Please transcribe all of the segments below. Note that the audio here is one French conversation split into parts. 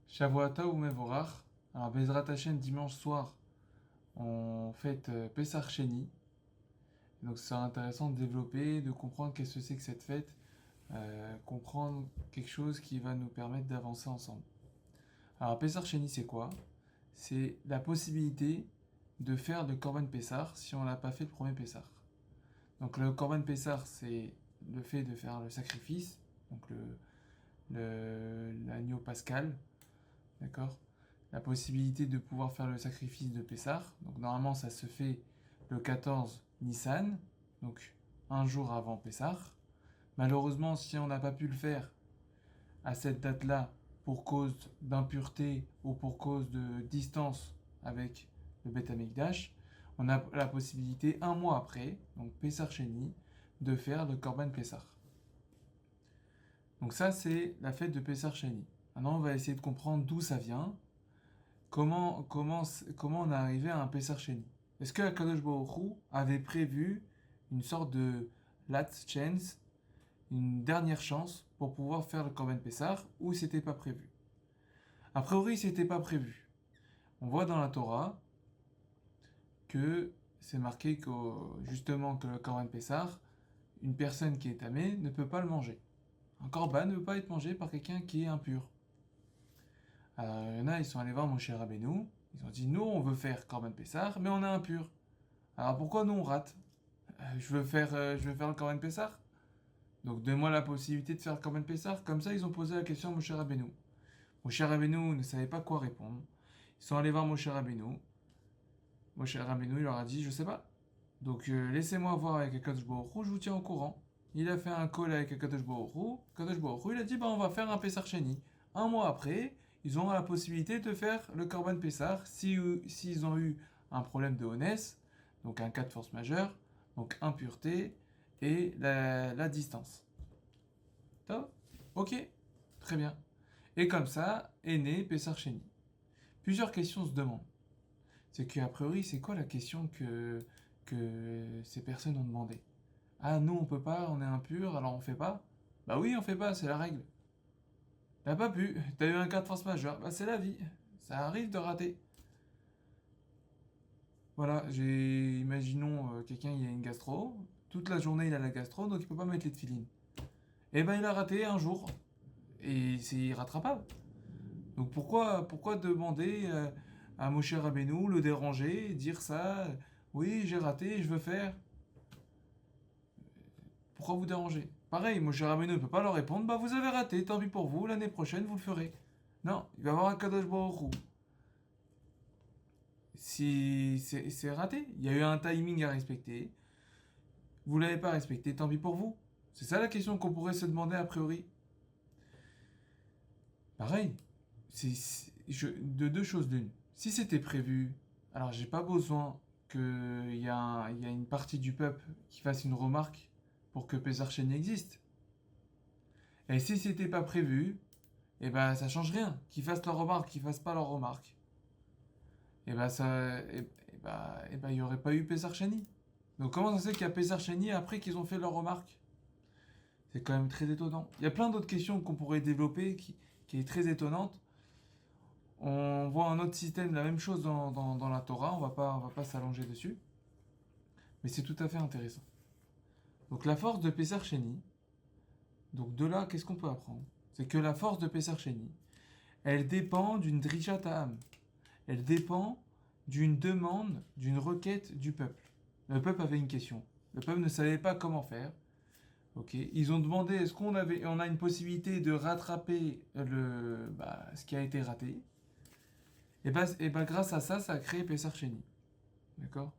Shavuata ou Mevorach. Alors, Bezrat Hashem, dimanche soir, on fête Pessah Sheni. Donc, c'est intéressant de développer, de comprendre qu'est-ce que c'est que cette fête, comprendre quelque chose qui va nous permettre d'avancer ensemble. Alors, Pessah Sheni, c'est quoi? C'est la possibilité de faire le Korban Pessah si on n'a pas fait le premier Pessah. Donc, le Korban Pessah, c'est le fait de faire le sacrifice, donc l'agneau pascal, d'accord? La possibilité de pouvoir faire le sacrifice de Pessah. Donc normalement ça se fait le 14 Nissan, donc un jour avant Pessah. Malheureusement, si on n'a pas pu le faire à cette date-là pour cause d'impureté ou pour cause de distance avec le Beth Amikdash, on a la possibilité un mois après, donc Pessah Sheni, de faire le Korban Pessah. Donc ça c'est la fête de Pessah Sheni. Maintenant on va essayer de comprendre d'où ça vient. Comment on est arrivé à un Pessah Sheni? Est-ce que Akadosh Baruch Hu avait prévu une sorte de last chance, une dernière chance pour pouvoir faire le Korban Pessah, ou c'était pas prévu? A priori, c'était pas prévu. On voit dans la Torah que c'est marqué que justement que le Korban Pessah, une personne qui est tamée ne peut pas le manger. Un korban ne peut pas être mangé par quelqu'un qui est impur. Alors, il y en a, ils sont allés voir Moshe Rabbeinu, ils ont dit, nous, on veut faire Korban Pessah, mais on est impur. Alors pourquoi nous, on rate? Je veux faire le Korban Pessah. Donc donne-moi la possibilité de faire le Korban Pessah. Comme ça, ils ont posé la question à Moshe Rabbeinu. Moshe Rabbeinu ne savait pas quoi répondre. Ils sont allés voir Moshe Rabbeinu. Moshe Rabbeinu, il leur a dit, je sais pas. Donc laissez-moi voir avec Akadosh Baruch Hu, je vous tiens au courant. Il a fait un call avec Akadosh Baruch Hu. Akadosh Baruch Hu, il a dit, bah on va faire un Pessah Sheni. Un mois après, ils ont la possibilité de faire le Korban Pessah s'ils ont eu un problème de honesse, donc un cas de force majeure, donc impureté et la distance. Top. Ok, très bien. Et comme ça est né Pessah Sheni. Plusieurs questions se demandent. C'est qu'a priori, c'est quoi la question que ces personnes ont demandé? Ah, nous on peut pas, on est impur, alors on fait pas? Bah oui, on fait pas, c'est la règle. T'as pas pu, t'as eu un cas de force majeure, bah c'est la vie. Ça arrive de rater. Voilà, imaginons quelqu'un il a une gastro, toute la journée il a la gastro, donc il peut pas mettre les tefilines. Et ben il a raté un jour, et c'est irrattrapable. Donc pourquoi demander à Moshe Rabbeinu, le déranger, dire ça, oui j'ai raté, je veux faire. Pourquoi vous déranger? Pareil, Moshe Rabbeinu ne peut pas leur répondre, bah vous avez raté, tant pis pour vous, l'année prochaine vous le ferez. Non, il va y avoir un Kadosh Baruch Hu. Si c'est raté, il y a eu un timing à respecter, vous l'avez pas respecté, tant pis pour vous. C'est ça la question qu'on pourrait se demander a priori. Pareil, de deux choses l'une. Si c'était prévu, alors j'ai pas besoin il y a une partie du peuple qui fasse une remarque pour que Pesach Sheni existe. Et si c'était pas prévu, et ben ça change rien. Qu'ils fassent leur remarque, qu'ils fassent pas leur remarque. Et ben ça, et ben il y aurait pas eu Pesach Sheni. Donc comment ça se fait qu'il y a Pesach Sheni après qu'ils ont fait leur remarque? C'est quand même très étonnant. Il y a plein d'autres questions qu'on pourrait développer qui est très étonnante. On voit un autre système, la même chose dans la Torah, on va pas s'allonger dessus. Mais c'est tout à fait intéressant. Donc la force de Pesach Sheni, donc de là, qu'est-ce qu'on peut apprendre? C'est que la force de Pesach Sheni, elle dépend d'une Drishat Ha'am. Elle dépend d'une demande, d'une requête du peuple. Le peuple avait une question. Le peuple ne savait pas comment faire. Ok, ils ont demandé est-ce on a une possibilité de rattraper ce qui a été raté. Et bah, grâce à ça, ça a créé Pessar Sheni. D'accord?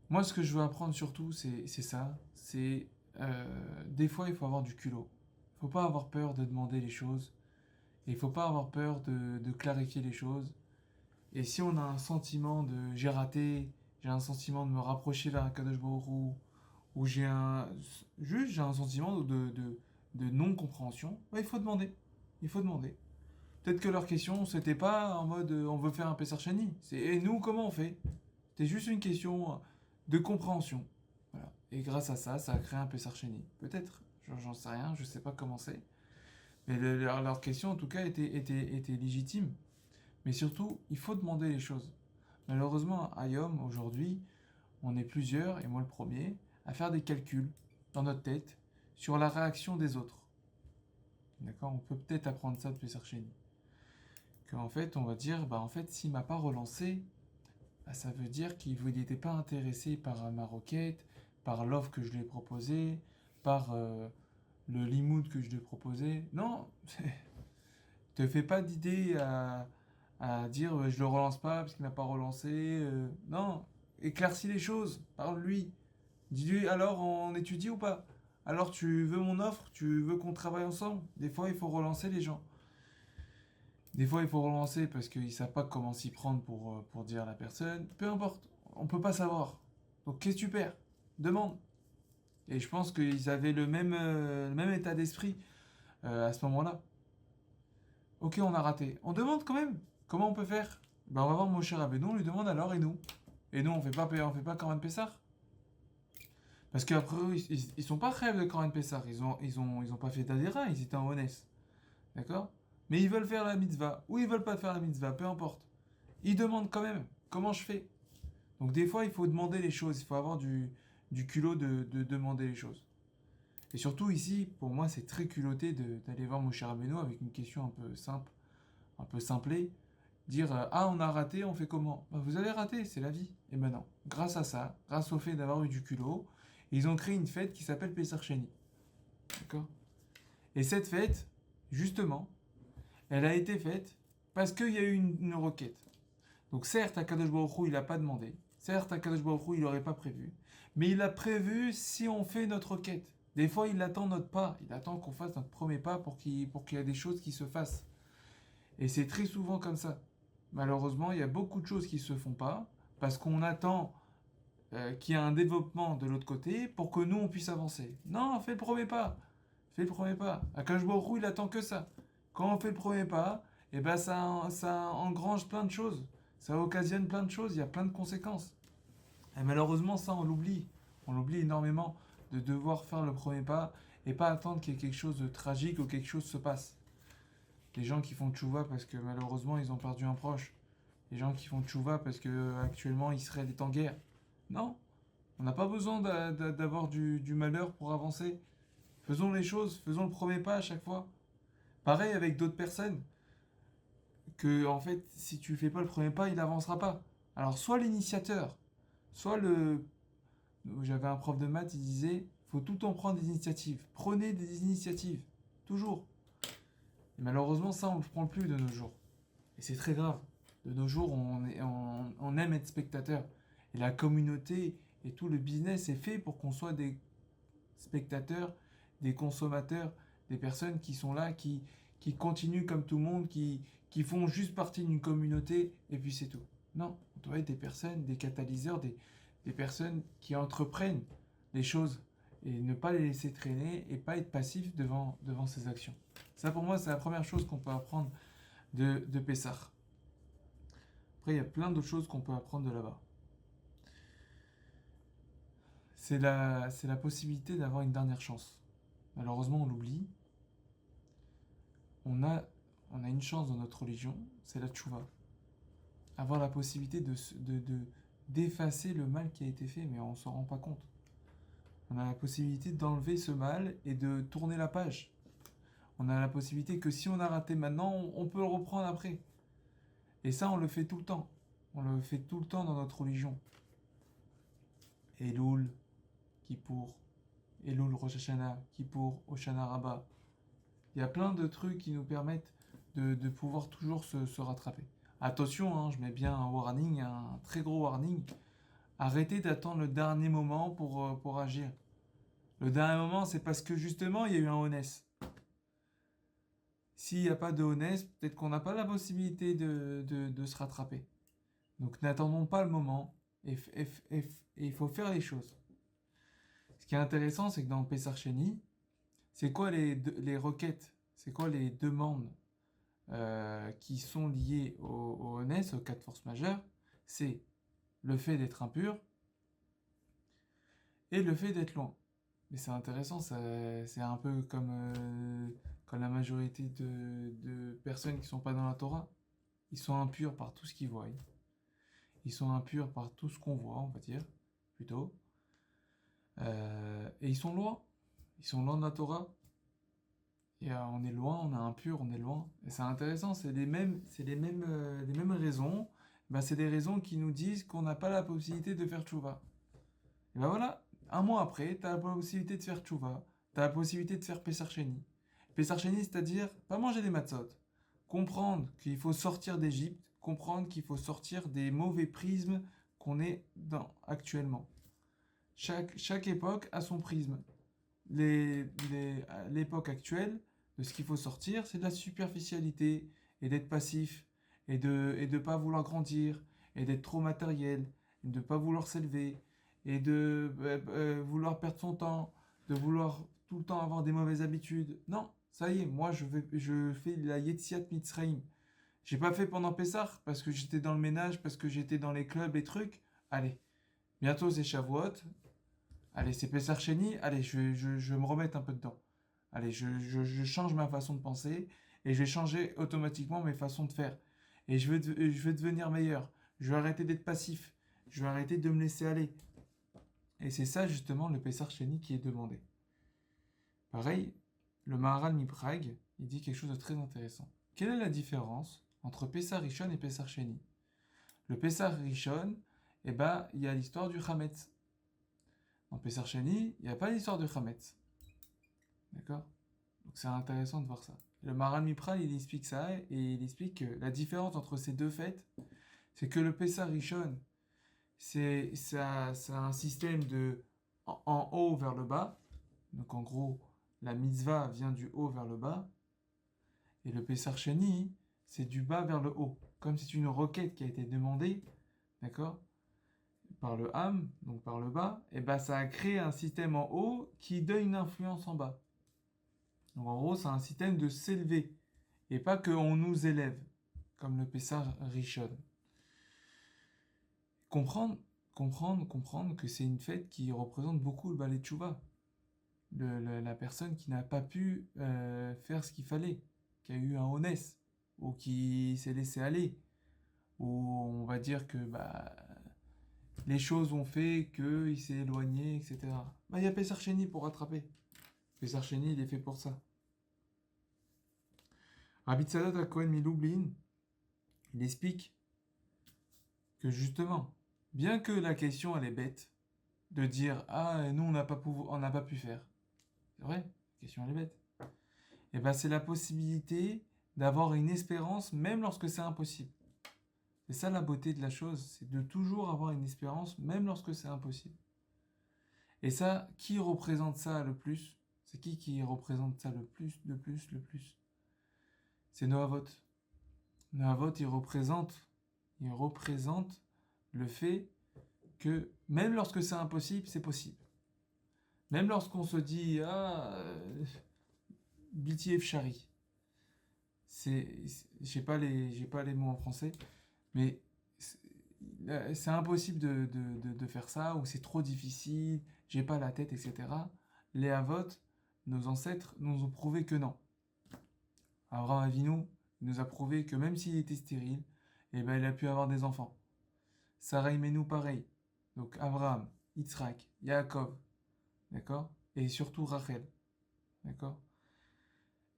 Moi, ce que je veux apprendre surtout, c'est ça. Des fois, il faut avoir du culot. Il faut pas avoir peur de demander les choses. Et il faut pas avoir peur de clarifier les choses. Et si on a un sentiment de j'ai raté, j'ai un sentiment de me rapprocher vers un Kadosh Baruch Hu, ou j'ai un sentiment de non-compréhension, bah, il faut demander. Il faut demander. Peut-être que leur question, c'était pas en mode on veut faire un Pessar Shani. C'est et nous, comment on fait? C'était juste une question de compréhension. Voilà. Et grâce à ça, ça a créé un Pessar Shani. Peut-être. J'en sais rien, je sais pas comment c'est. Mais leur question, en tout cas, était légitime. Mais surtout, il faut demander les choses. Malheureusement, à Yom, aujourd'hui, on est plusieurs, et moi le premier, à faire des calculs dans notre tête sur la réaction des autres. D'accord? On peut peut-être apprendre ça de Pesach Sheni. Qu'en fait, on va dire, bah en fait, s'il m'a pas relancé, bah, ça veut dire qu'il n'était pas intéressé par ma requête, par l'offre que je lui ai proposée, par le limoud que je lui ai proposé. Non, te fais pas d'idée à dire je le relance pas parce qu'il m'a pas relancé. Non, éclaircis les choses, parle-lui. Dis-lui alors on étudie ou pas? Alors tu veux mon offre? Tu veux qu'on travaille ensemble? Des fois il faut relancer les gens. Des fois il faut relancer parce qu'ils savent pas comment s'y prendre pour dire à la personne. Peu importe, on peut pas savoir. Donc qu'est-ce que tu perds? Demande. Et je pense qu'ils avaient le même état d'esprit à ce moment-là. Ok, on a raté. On demande quand même. Comment on peut faire? Ben, on va voir mon cher Rabbeinu, on lui demande alors et nous? Et nous, on fait pas Corban Pessar? Parce qu'après, ils sont pas rêves de Corban Pessar. Ils ont pas fait d'Adira, ils étaient en honnête. D'accord? Mais ils veulent faire la mitzvah. Ou ils veulent pas faire la mitzvah, peu importe. Ils demandent quand même. Comment je fais? Donc des fois, il faut demander les choses. Il faut avoir du culot de demander les choses. Et surtout ici, pour moi, c'est très culotté d'aller voir mon cher Rabbeinu avec une question un peu simple, un peu simplée. Dire ah, on a raté, on fait comment? Bah, vous avez raté, c'est la vie. Et maintenant, grâce à ça, grâce au fait d'avoir eu du culot, ils ont créé une fête qui s'appelle Pesach Sheni. D'accord? Et cette fête, justement, elle a été faite parce qu'il y a eu une requête. Donc certes, Akadosh Baruch Hu, il n'a pas demandé. Certes, Akadosh Baruch Hu, il n'aurait pas prévu. Mais il a prévu si on fait notre requête. Des fois, il attend notre pas. Il attend qu'on fasse notre premier pas pour qu'il y ait des choses qui se fassent. Et c'est très souvent comme ça. Malheureusement, il y a beaucoup de choses qui ne se font pas parce qu'on attend qu'il y ait un développement de l'autre côté pour que nous, on puisse avancer. Non, fais le premier pas. Fais le premier pas. Akash Baruch Hu, il attend que ça. Quand on fait le premier pas, et ben ça engrange plein de choses. Ça occasionne plein de choses, il y a plein de conséquences. Et malheureusement, ça, on l'oublie. On l'oublie énormément de devoir faire le premier pas et pas attendre qu'il y ait quelque chose de tragique ou quelque chose se passe. Les gens qui font tchouva parce que malheureusement ils ont perdu un proche. Les gens qui font tchouva parce que actuellement Israël est en guerre. Non, on n'a pas besoin d'avoir du malheur pour avancer. Faisons les choses, faisons le premier pas à chaque fois. Pareil avec d'autres personnes. Que en fait, si tu fais pas le premier pas, il n'avancera pas. Alors soit l'initiateur, soit le... J'avais un prof de maths, il disait, faut tout le temps prendre des initiatives. Prenez des initiatives. Toujours. Et malheureusement, ça, on ne le prend plus de nos jours. Et c'est très grave. De nos jours, on aime être spectateur. Et la communauté et tout le business est fait pour qu'on soit des spectateurs, des consommateurs, des personnes qui sont là, qui continuent comme tout le monde, qui font juste partie d'une communauté, et puis c'est tout. Non, on doit être des personnes, des catalyseurs, des personnes qui entreprennent les choses et ne pas les laisser traîner et pas être passif devant ces actions. Ça, pour moi, c'est la première chose qu'on peut apprendre de Pessah. Après, il y a plein d'autres choses qu'on peut apprendre de là-bas. C'est la possibilité d'avoir une dernière chance. Malheureusement, on l'oublie. On a une chance dans notre religion, c'est la tchouva. Avoir la possibilité d'effacer le mal qui a été fait, mais on ne s'en rend pas compte. On a la possibilité d'enlever ce mal et de tourner la page. On a la possibilité que si on a raté maintenant, on peut le reprendre après. Et ça, on le fait tout le temps. On le fait tout le temps dans notre religion. Elul, Kippour, Elul Rosh Hashanah, Kippour, Hoshana Rabbah. Il y a plein de trucs qui nous permettent de pouvoir toujours se rattraper. Attention, hein, je mets bien un warning, un très gros warning. Arrêtez d'attendre le dernier moment pour agir. Le dernier moment, c'est parce que justement, il y a eu un honnête. S'il n'y a pas de honnête, peut-être qu'on n'a pas la possibilité de se rattraper. Donc n'attendons pas le moment et il faut faire les choses. Ce qui est intéressant, c'est que dans le Pesach Sheni, c'est quoi les requêtes? C'est quoi les demandes qui sont liées au honnête, au cas de force majeure? C'est le fait d'être impur et le fait d'être loin. Mais c'est intéressant, c'est un peu comme quand la majorité de personnes qui ne sont pas dans la Torah, ils sont impurs par tout ce qu'ils voient. Ils sont impurs par tout ce qu'on voit, on va dire, plutôt. Et ils sont loin. Ils sont loin de la Torah. Et on est loin, on est impur, on est loin. Et c'est intéressant, c'est les mêmes raisons. Ben, c'est des raisons qui nous disent qu'on n'a pas la possibilité de faire tchouva. Et ben voilà, un mois après, tu as la possibilité de faire tchouva. Tu as la possibilité de faire Pessar Sheni. Pessar Sheni, c'est-à-dire pas manger des matzot. Comprendre qu'il faut sortir d'Égypte, comprendre qu'il faut sortir des mauvais prismes qu'on est dans actuellement. Chaque époque a son prisme. L'époque actuelle, de ce qu'il faut sortir, c'est de la superficialité et d'être passif et de pas vouloir grandir et d'être trop matériel et de pas vouloir s'élever et de vouloir perdre son temps, de vouloir tout le temps avoir des mauvaises habitudes. Non, ça y est, moi je fais la Yetziat Mitzrayim. J'ai pas fait pendant Pessah parce que j'étais dans le ménage, parce que j'étais dans les clubs et trucs. Allez, bientôt c'est Shavuot. Allez, c'est Pessar Sheni. Allez, je vais me remettre un peu dedans. Allez, je change ma façon de penser et je vais changer automatiquement mes façons de faire. Et je vais devenir meilleur. Je vais arrêter d'être passif. Je vais arrêter de me laisser aller. Et c'est ça justement le Pessar Sheni qui est demandé. Pareil, le Maharal Miprag, il dit quelque chose de très intéressant. Quelle est la différence entre Pessar Rishon et Pessar Sheni? Le Pessar Rishon, eh ben, il y a l'histoire du Chametz. En Pessar Sheni, il n'y a pas l'histoire de Chametz. D'accord? Donc c'est intéressant de voir ça. Le Maharal Mipral, il explique ça et il explique que la différence entre ces deux fêtes, c'est que le Pessar Rishon, c'est un système de en haut vers le bas. Donc en gros, la mitzvah vient du haut vers le bas. Et le Pessar Sheni, c'est du bas vers le haut. Comme c'est une requête qui a été demandée, d'accord, par le Ham, donc par le bas, et ben ça a créé un système en haut qui donne une influence en bas. Donc en gros, c'est un système de s'élever, et pas qu'on nous élève, comme le Pessar Rishon. Comprendre que c'est une fête qui représente beaucoup le Balei Tchouva. La personne qui n'a pas pu faire ce qu'il fallait, qui a eu un honès, ou qui s'est laissé aller, ou on va dire que les choses ont fait qu'il s'est éloigné, etc. Il y a Pessar Sheni pour rattraper. Pessar Sheni, il est fait pour ça. Rabbi Tzadok HaKohen Milublin, il explique que justement, bien que la question elle est bête, de dire ah nous on n'a pas pu faire, c'est vrai, la question elle est bête. Et ben c'est la possibilité d'avoir une espérance même lorsque c'est impossible. C'est ça la beauté de la chose, c'est de toujours avoir une espérance même lorsque c'est impossible. Et ça, qui représente ça le plus? C'est qui représente ça le plus? C'est nos Avot. Nos Avot, ils représentent le fait que même lorsque c'est impossible, c'est possible. Même lorsqu'on se dit Biti Efshari. J'ai pas les mots en français, mais c'est impossible de faire ça, ou c'est trop difficile, j'ai pas la tête, etc. Les Avot, nos ancêtres, nous ont prouvé que non. Abraham Avinu nous a prouvé que même s'il était stérile, eh ben, il a pu avoir des enfants. Sarah Imenu, pareil. Donc Abraham, Yitzhak, Yaakov, d'accord? Et surtout Rachel, d'accord?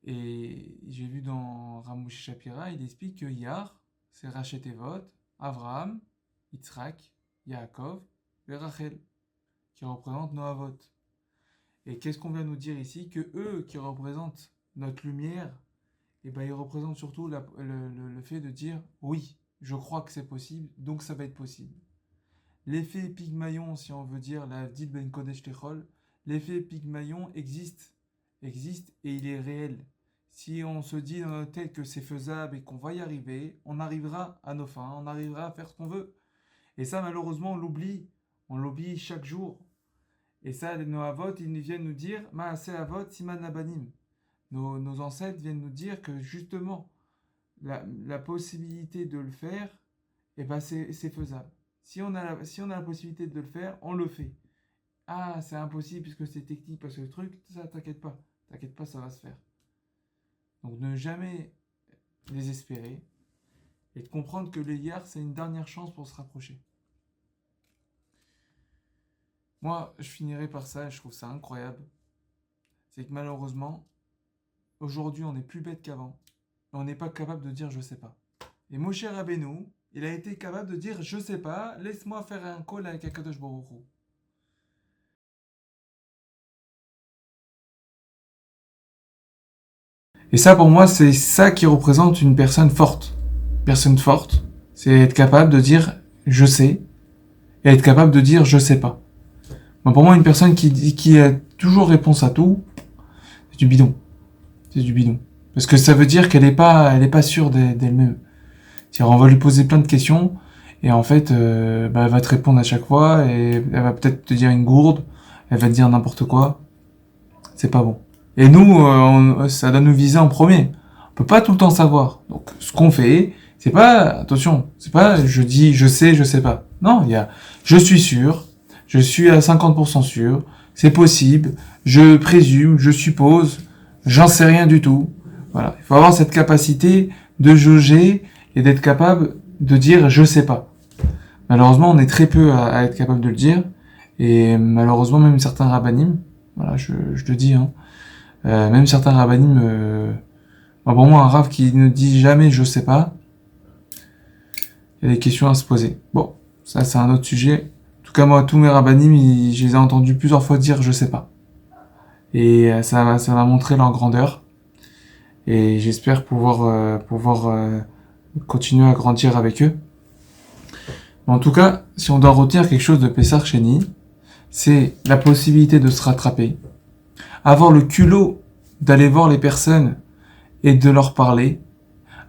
Et j'ai vu dans Ramouche Shapira, il explique que Yar, c'est Rachet Evot, Abraham, Yitzhak, Yaakov et Rachel, qui représentent nos Avot. Et qu'est-ce qu'on vient nous dire ici? Que eux, qui représentent notre lumière, et ben ils représentent surtout le fait de dire oui, je crois que c'est possible, donc ça va être possible. L'effet Pygmalion, si on veut dire la Avdil Ben Kodesh Techol, l'effet Pygmalion existe et il est réel. Si on se dit dans notre tête que c'est faisable et qu'on va y arriver, on arrivera à nos fins, on arrivera à faire ce qu'on veut. Et ça, malheureusement, on l'oublie chaque jour. Et ça, nos Avot, ils viennent nous dire Maaseh Avot Siman Abanim. Nos ancêtres viennent nous dire que justement, la possibilité de le faire, eh ben c'est faisable. Si on a la possibilité de le faire, on le fait. Ah, c'est impossible puisque c'est technique, parce que le truc, ça, t'inquiète pas, ça va se faire. Donc ne jamais désespérer et de comprendre que l'Iyar, c'est une dernière chance pour se rapprocher. Moi, je finirai par ça et je trouve ça incroyable. C'est que malheureusement, aujourd'hui, on est plus bête qu'avant. Et on n'est pas capable de dire je sais pas. Et Moshe Rabbeinu, il a été capable de dire je sais pas, laisse-moi faire un call avec Akadosh Baruch Hu. Et ça, pour moi, c'est ça qui représente une personne forte. Personne forte, c'est être capable de dire je sais et être capable de dire je sais pas. Bon, pour moi, une personne qui a toujours réponse à tout, c'est du bidon. C'est du bidon. Parce que ça veut dire qu'elle est pas sûre d'elle-même. C'est-à-dire, on va lui poser plein de questions et en fait, elle va te répondre à chaque fois et elle va peut-être te dire une gourde, elle va te dire n'importe quoi. C'est pas bon. Et nous, ça doit nous viser en premier. On peut pas tout le temps savoir. Donc, ce qu'on fait, c'est pas, attention, c'est pas je dis je sais pas. Non, il y a je suis sûr, je suis à 50% sûr, c'est possible, je présume, je suppose, j'en sais rien du tout. Voilà, il faut avoir cette capacité de jauger et d'être capable de dire je sais pas. Malheureusement, on est très peu à être capable de le dire et malheureusement même certains rabbinim, voilà, je le dis, hein, même certains rabbinim, pour moi un rav qui ne dit jamais je sais pas, il y a des questions à se poser. Bon, ça c'est un autre sujet. En tout cas, moi, tous mes rabbinim, je les ai entendus plusieurs fois dire je sais pas. Et ça va montrer leur grandeur. Et j'espère pouvoir continuer à grandir avec eux. Mais en tout cas, si on doit retenir quelque chose de Pessar Sheni, c'est la possibilité de se rattraper, avoir le culot d'aller voir les personnes et de leur parler,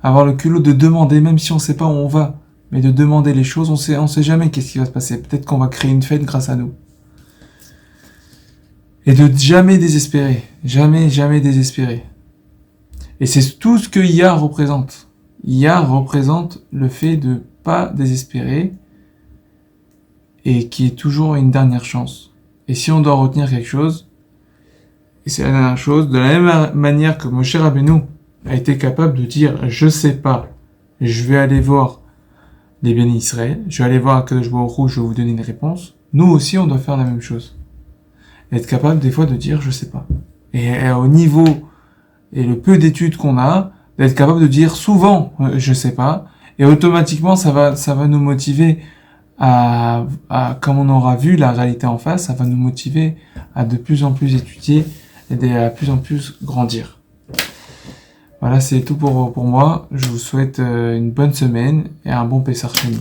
avoir le culot de demander, même si on sait pas où on va, mais de demander les choses, on sait jamais qu'est-ce qui va se passer. Peut-être qu'on va créer une fête grâce à nous. Et de jamais désespérer. Jamais désespérer. Et c'est tout ce que IA représente. IA représente le fait de pas désespérer et qui est toujours une dernière chance. Et si on doit retenir quelque chose, et c'est la dernière chose, de la même manière que Moshe Rabbeinu a été capable de dire je sais pas, je vais aller voir les bénis Israël, je vais aller voir Akadosh Baruch Hu, je vais vous donner une réponse. Nous aussi, on doit faire la même chose. Être capable des fois de dire je sais pas. Et au niveau et le peu d'études qu'on a, d'être capable de dire souvent je sais pas, et automatiquement ça va nous motiver à comme on aura vu la réalité en face, ça va nous motiver à de plus en plus étudier et à plus en plus grandir. Voilà, c'est tout pour moi. Je vous souhaite une bonne semaine et un bon Pessar Sheni.